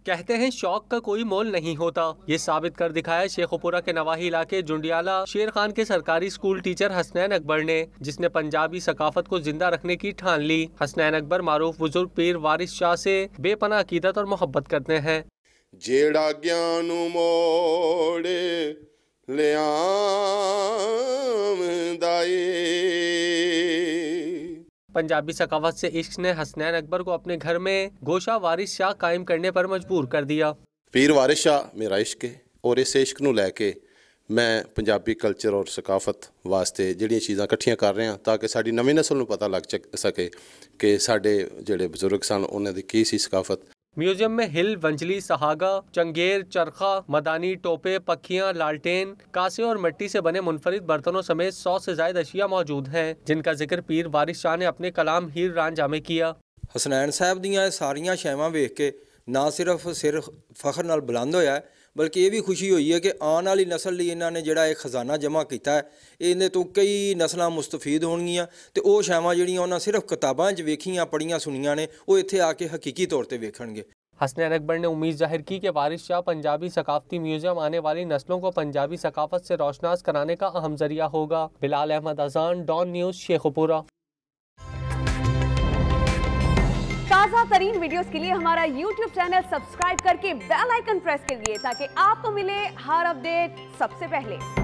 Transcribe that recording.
कहते हैं शौक का कोई मोल नहीं होता। ये साबित कर दिखाया शेखुपुरा के नवाही इलाके जुंडियाला शेर खान के सरकारी स्कूल टीचर हसनैन अकबर ने, जिसने पंजाबी सकाफत को जिंदा रखने की ठान ली। हसनैन अकबर मारूफ बुजुर्ग पीर वारिस शाह से बेपनाह अकीदत और मोहब्बत करते हैं। जेड़ा ज्ञान मोड़े ले पंजाबी सकाफत से इश्क ने हसनैन अकबर को अपने घर में गोशा वारिस शाह कायम करने पर मजबूर कर दिया। पीर वारिस शाह मेरा इश्क है और इस इश्क नूं लैके मैं पंजाबी कल्चर और सकाफत वास्ते जिहड़ियां चीज़ां इकट्ठियां कर रहा ताकि साडी नवीं नस्ल नूं पता लग सके कि साडे जिहड़े बजुर्ग सन उन्हां दी की सी सकाफत। म्यूजियम में हिल, वंजली, सहागा, चंगेर, चरखा, मदानी, टोपे, पखियां, लालटेन, कासे और मिट्टी से बने मुनफरिद बर्तनों समेत 100 से ज्यादा अशिया मौजूद हैं, जिनका जिक्र पीर वारिस शाह ने अपने कलाम हीर रांझा में किया। हसनैन साहब दीयां सारियां शैवां वेख के ना सिर्फ सिर फखर नाल बुलंद होया है, बल्कि ये भी खुशी हुई है कि आने वाली नस्ल लिए इन्होंने जोड़ा एक खजाना जमा किया है, इन्हें तो कई नस्लां मुस्तफीद होणगियां ते वो शैवां जिहड़ियां उन्हां सिर्फ किताबां च वेखियां पढ़ियां सुनियां ने वो इत्थे आके हकीकी तौर पर वेखणगे। हसनैन अकबर ने उम्मीद जाहिर की कि वारिस शाह पंजाबी सकाफती म्यूजियम आने वाली नस्लों को पंजाबी सकाफत से रोशनास कराने का अहम जरिया होगा। बिलाल अहमद अजान, डॉन न्यूज़, शेखुपुरा। ताज़ा तरीन वीडियोस के लिए हमारा YouTube चैनल सब्सक्राइब करके बेल आइकन प्रेस करिए ताकि आपको मिले हर अपडेट सबसे पहले।